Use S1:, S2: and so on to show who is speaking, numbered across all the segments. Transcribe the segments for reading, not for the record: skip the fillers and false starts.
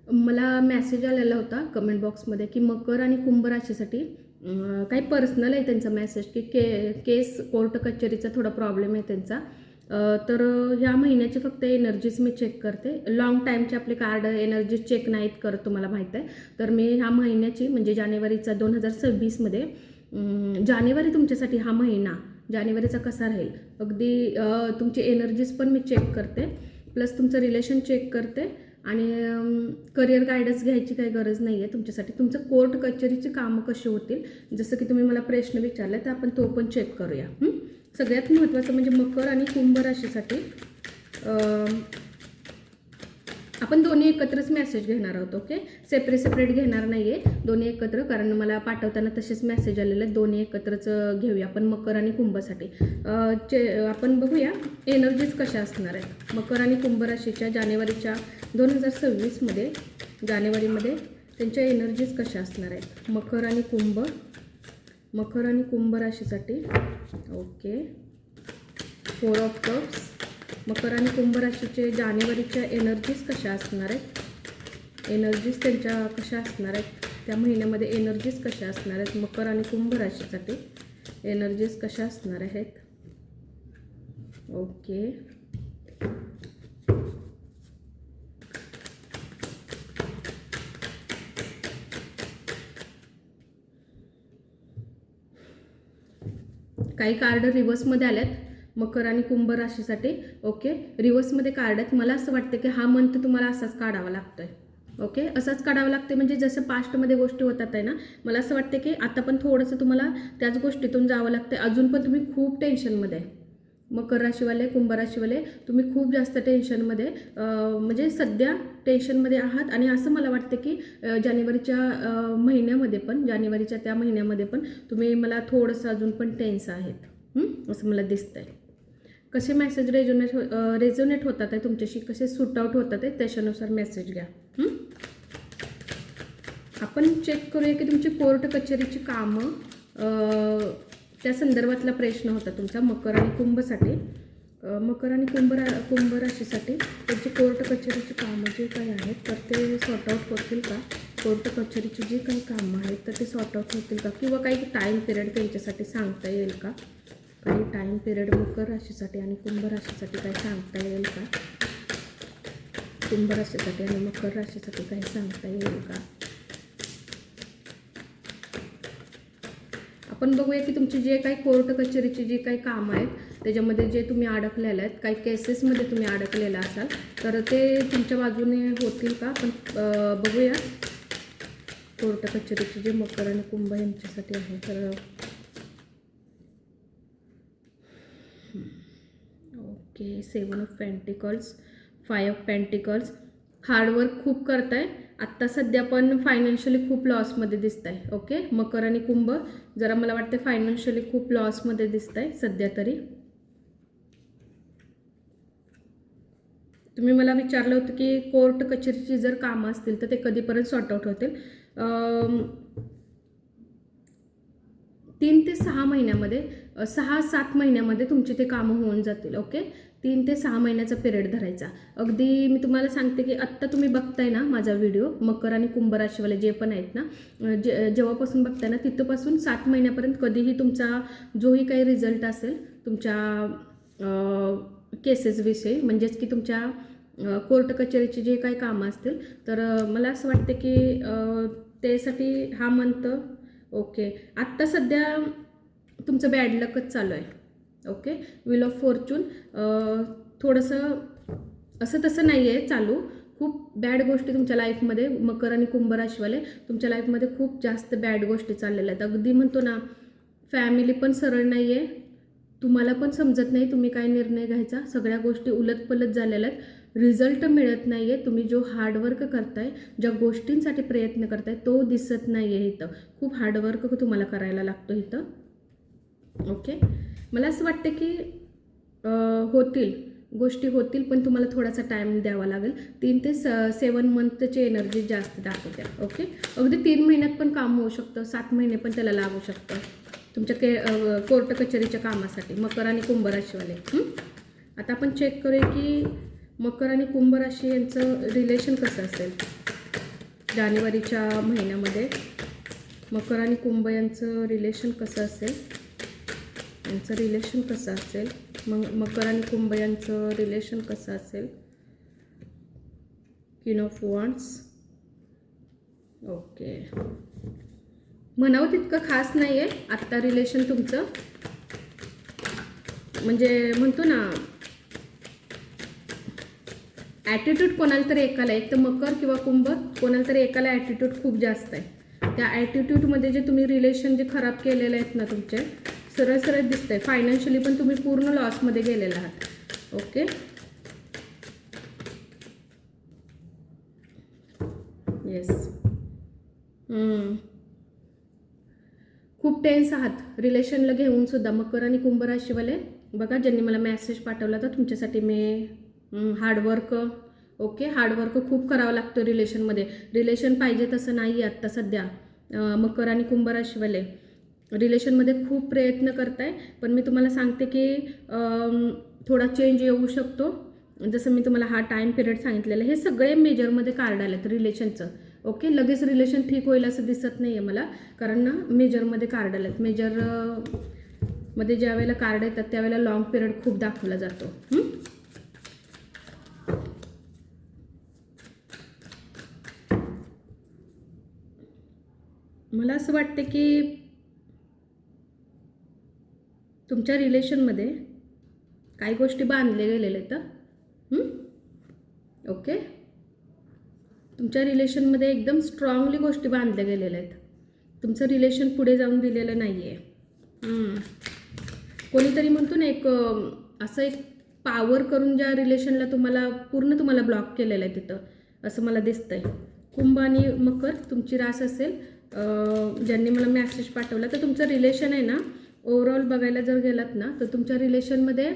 S1: मला मेसेज आलेला होता कमेंट बॉक्समध्ये की मकर आणि कुंभ राशीसाठी काही पर्सनल आहे त्यांचा मेसेज की केस कोर्ट कचेरीचा थोडा प्रॉब्लेम आहे त्यांचा. तर ह्या महिन्याचे फक्त एनर्जीज मी चेक करते. लाँग टाईमचे आपले कार्ड एनर्जी चेक नाहीत करत, तुम्हाला माहीत आहे. तर मी ह्या महिन्याची म्हणजे जानेवारीचा 2026मध्ये जानेवारी तुमच्यासाठी हा महिना जानेवारीचा कसा राहील अगदी तुमची एनर्जीज पण मी चेक करते, प्लस तुमचं रिलेशन चेक करते आणि करिअर गायडन्स घ्यायची काही गरज नाही आहे तुमच्यासाठी. तुमचं कोर्ट कचेरीची कामं कशी होतील, जसं की तुम्ही मला प्रश्न विचारला तर आपण तो पण चेक करूया. सगळ्यात महत्त्वाचं म्हणजे मकर आणि कुंभ राशीसाठी आपण दोन्ही एकत्रच मेसेज घेणार आहोत. ओके, सेपरेट घेणार नाही आहे, दोन्ही एकत्र, कारण मला पाठवताना तसेच मेसेज आलेले आहेत. दोन्ही एकत्रच घेऊया आपण मकर आणि कुंभसाठी. आपण बघूया एनर्जीज कशा असणार आहेत मकर आणि कुंभ राशीच्या जानेवारीच्या 2026मध्ये. जानेवारीमध्ये त्यांच्या एनर्जीज कशा असणार आहेत मकर आणि कुंभ राशीसाठी. Okay, 4 of cups. मकर आणि कुंभ राशीचे जानेवारीच्या एनर्जीज कशा असणार आहेत, एनर्जीज त्यांच्या कशा असणार आहेत त्या महिन्यामध्ये, एनर्जीज कशा असणार आहेत मकर आणि कुंभ राशीसाठी, एनर्जीज कशा असणार आहेत. ओके, काही कार्ड रिव्हर्समध्ये आल्यात मकर आणि कुंभ राशीसाठी. ओके, रिव्हर्समध्ये कार्ड आहेत. मला असं वाटतं की हा मंथ तुम्हाला असाच काढावा लागतोय. ओके, असाच काढावा लागते म्हणजे जसं पास्टमध्ये गोष्टी होतात आहे ना, मला असं वाटतं की आता पण थोडंसं तुम्हाला त्याच गोष्टीतून जावं लागतं. अजून पण तुम्ही खूप टेन्शनमध्ये आहे मकर राशीवाले, कुंभ राशीवाले, तुम्ही खूप जास्त टेन्शनमध्ये म्हणजे सध्या टेन्शनमध्ये आहात. आणि असं मला वाटतं की जानेवारीच्या महिन्यामध्ये पण, जानेवारीच्या त्या महिन्यामध्ये पण तुम्ही मला अजून पण टेन्स आहेत असं मला दिसतं आहे. कसे मेसेज रेझोनेट होतात आहे तुमच्याशी, कसे सूट आउट होतात आहे त्याच्यानुसार मेसेज घ्या. आपण चेक करूया की तुमची कोर्ट कचेरीची कामं, त्या संदर्भातला प्रश्न होता तुमचा मकर आणि कुंभसाठी. मकर आणि कुंभ राशीसाठी त्यांची कोर्ट कचेरीची कामं जे काही आहेत तर ते सॉर्ट आउट होतील का, कोर्ट कचेरीची जी काही कामं आहेत तर ते सॉर्ट आउट होतील का, किंवा काही टाईम पिरियड त्यांच्यासाठी सांगता येईल का, काही टाईम पिरियड मकर राशीसाठी आणि कुंभ राशीसाठी काही सांगता येईल का, कुंभ राशीसाठी आणि मकर राशीसाठी काही सांगता येईल का. आपण बघूया की तुमची जे काही कोर्ट कचेरीची जी काही कामं आहेत त्याच्यामध्ये जे तुम्ही अडकलेलं आहेत, काही केसेसमध्ये तुम्ही अडकलेला असाल तर ते तुमच्या बाजूने होतील का. आपण बघूया कोर्ट कचेरीची जे मकर आणि कुंभ यांच्यासाठी आहे. तर okay, 7 of pentacles, 5 of pentacles. Hard work खूप करताय आत्ता सध्या, पण फायनान्शियली खूप लॉसमध्ये दिसत आहे. ओके, मकर आणि कुंभ जरा मला वाटतं फायनान्शियली खूप लॉसमध्ये दिसत आहे सध्या तरी. तुम्ही मला विचारलं होतं की कोर्ट कचेरीची जर कामं असतील तर ते कधीपर्यंत सॉर्ट आउट होतील. 3 ते 6 महिन्यामध्ये, 6-7 महिन्यामध्ये तुमची ते कामं होऊन जातील. ओके, 3 ते 6 महिन्याचा पिरियड धरायचा. अगदी मी तुम्हाला सांगते की आत्ता तुम्ही बघताय ना माझा व्हिडिओ, मकर आणि कुंभ राशीवाले जे पण आहेत ना, जेव्हापासून बघताय ना तिथपासून 7 महिन्यापर्यंत कधीही तुमचा जोही काही रिझल्ट असेल तुमच्या केसेसविषयी, म्हणजेच की तुमच्या कोर्ट कचेरीची जे काही कामं असतील तर मला असं वाटतं की त्यासाठी हा मंथ. ओके, आत्ता सध्या तुमचं बॅड लकच चालू आहे. ओके, व्हील ऑफ फॉर्च्यून थोडंसं असं तसं नाही आहे चालू, खूप बॅड गोष्टी तुमच्या लाईफमध्ये, मकर आणि कुंभ राशीवाले तुमच्या लाईफमध्ये खूप जास्त बॅड गोष्टी चाललेल्या आहेत. अगदी म्हणतो ना, फॅमिली पण सरळ नाही आहे, तुम्हाला पण समजत नाही तुम्ही काय निर्णय घ्यायचा, सगळ्या गोष्टी उलटपलट झालेल्या आहेत, रिझल्ट मिळत नाही आहे. तुम्ही जो हार्डवर्क करताय, ज्या गोष्टींसाठी प्रयत्न करताय तो दिसत नाही आहे इथं. खूप हार्डवर्क तुम्हाला करायला लागतो इथं. ओके, मला असं वाटतं की होतील गोष्टी होतील, पण तुम्हाला थोडासा टाईम द्यावा लागेल. 3 ते 7 मंथची एनर्जी जास्त दाखवते. ओके, अगदी 3 महिन्यात पण काम होऊ शकतं, 7 महिने पण त्याला लागू शकतं तुमच्या कोर्ट कचेरीच्या कामासाठी मकर आणि कुंभ राशीवाले. आता आपण चेक करूया की मकर आणि कुंभ राशी यांचं रिलेशन कसं असेल. जानेवारीच्या महिन्यामध्ये मकर आणि कुंभ यांचं रिलेशन कसं असेल, यांचं रिलेशन कसं असेल, मकर आणि कुंभ यांचं रिलेशन कसं असेल. Queen of wands. ओके, म्हणावं तितकं खास नाही आहे आत्ता रिलेशन तुमचं. म्हणजे म्हणतो ना, ॲटिट्यूड कोणाला तरी एकाला, एक तर मकर किंवा कुंभ, कोणाला तरी एकाला ॲटिट्यूड खूप जास्त आहे. त्या ॲटिट्यूडमध्ये जे तुम्ही रिलेशन जे खराब केलेले आहेत ना तुमचे, सरळ सरळ दिसतंय. फायनान्शियली पण तुम्ही पूर्ण लॉसमध्ये गेलेला आहात. Okay, yes. खूप टेन्स आहात रिलेशनला घेऊन सुद्धा. मकर आणि कुंभ राशीवाले बघा, ज्यांनी मला मेसेज पाठवला तर तुमच्यासाठी मी हार्डवर्क. ओके, हार्डवर्क खूप करावं लागतं रिलेशनमध्ये. रिलेशन पाहिजे तसं नाही आहे आत्ता सध्या. मकर आणि कुंभ राशीवाले रिलेशनमध्ये खूप प्रयत्न करताय, पण मी तुम्हाला सांगते की थोडा चेंज येऊ शकतो. जसं मी तुम्हाला हा टाईम पिरियड सांगितलेला, हे सगळे मेजरमध्ये कार्ड आलेत रिलेशनचं. ओके, लगेच रिलेशन ठीक होईल असं दिसत नाही आहे मला, कारण ना मेजरमध्ये कार्ड आलेत. मेजरमध्ये ज्या वेळेला कार्ड येतात त्यावेळेला लॉंग पिरियड खूप दाखवला जातो. मला असं वाटतं की तुमच्या रिलेशनमध्ये काही गोष्टी बांधल्या गेलेल्या आहेत. ओके, तुमच्या रिलेशनमध्ये एकदम स्ट्रॉंगली गोष्टी बांधल्या गेलेल्या आहेत. तुमचं रिलेशन पुढे जाऊन दिलेलं नाही आहे. कोणीतरी म्हणतो ना, असं एक पावर करून ज्या रिलेशनला तुम्हाला ब्लॉक केलेलं आहे तिथं, असं मला दिसतंय. कुंभ आणि मकर तुमची रास असेल. ज्यांनी मला मेसेज पाठवला तर तुमचं रिलेशन आहे ना, ओव्हरऑल बघायला जर गेलात ना, तर तुमच्या रिलेशनमध्ये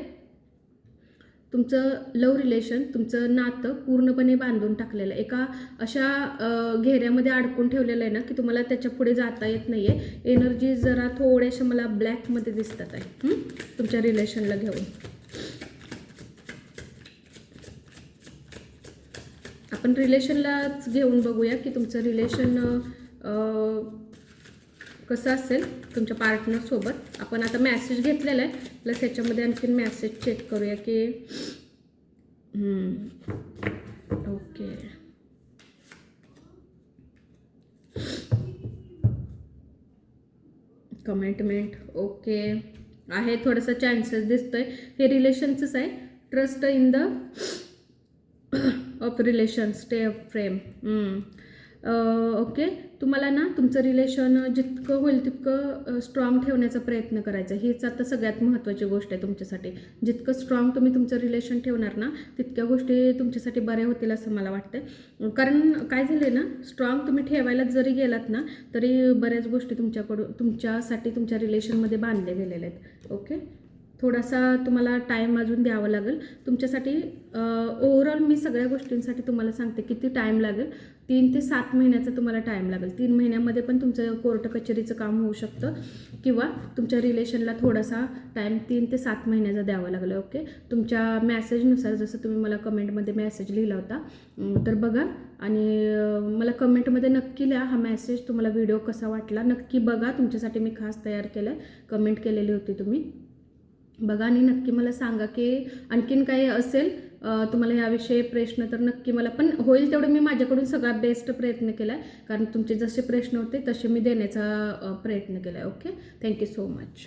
S1: तुमचं लव्ह रिलेशन, तुमचं नातं पूर्णपणे बांधून टाकलेलं आहे. एका अशा घेऱ्यामध्ये अडकून ठेवलेलं आहे ना की तुम्हाला त्याच्या पुढे जाता येत नाही आहे. एनर्जी जरा थोड्याशा मला ब्लॅकमध्ये दिसतात आहे तुमच्या रिलेशनला घेऊन. आपण रिलेशनलाच घेऊन बघूया की तुमचं रिलेशन कसं असेल तुमच्या पार्टनरसोबत. आपण आता मेसेज घेतलेला आहे, प्लस ह्याच्यामध्ये आणखीन मेसेज चेक करूया की ओके. कमिटमेंट ओके आहे, थोडंसं चान्सेस दिसतोय. हे रिलेशनचंच आहे. Trust in the of relation, stay of frame. Okay, तुम्हाला ना तुमचं रिलेशन जितकं होईल तितकं स्ट्रॉंग ठेवण्याचा प्रयत्न करायचा. हीच आता सगळ्यात महत्त्वाची गोष्ट आहे तुमच्यासाठी. जितकं स्ट्रॉंग तुम्ही तुमचं रिलेशन ठेवणार ना, तितक्या गोष्टी तुमच्यासाठी बऱ्या होतील असं मला वाटतं. कारण काय झालं ना, स्ट्रॉंग तुम्ही ठेवायला जरी गेलात ना, तरी बऱ्याच गोष्टी तुमच्यासाठी तुमच्या रिलेशनमध्ये बांधल्या गेलेल्या आहेत. ओके, थोडासा तुम्हाला टाईम अजून द्यावा लागेल तुमच्यासाठी. ओव्हरऑल मी सगळ्या गोष्टींसाठी तुम्हाला सांगते किती टाईम लागेल. 3 ते 7 महिन्याचा तुम्हाला टाईम लागेल. 3 महिन्यामध्ये पण तुमचं कोर्ट कचेरीचं काम होऊ शकतं, किंवा तुमच्या रिलेशनला थोडासा टाईम 3 ते 7 महिन्याचा द्यावा लागेल. ओके, तुमच्या मॅसेजनुसार, जसं तुम्ही मला कमेंटमध्ये मेसेज लिहिला होता, तर बघा आणि मला कमेंटमध्ये नक्की लिहा हा मेसेज तुम्हाला व्हिडिओ कसा वाटला. नक्की बघा, तुमच्यासाठी मी खास तयार केलं आहे. कमेंट केलेली होती तुम्ही, बघा आणि नक्की मला सांगा की आणखीन काही असेल तुम्हाला याविषयी प्रश्न, तर नक्की मला, पण होईल तेवढं मी माझ्याकडून सगळा बेस्ट प्रयत्न केला आहे. कारण तुमचे जसे प्रश्न होते तसे मी देण्याचा प्रयत्न केला आहे. Okay, thank you so much.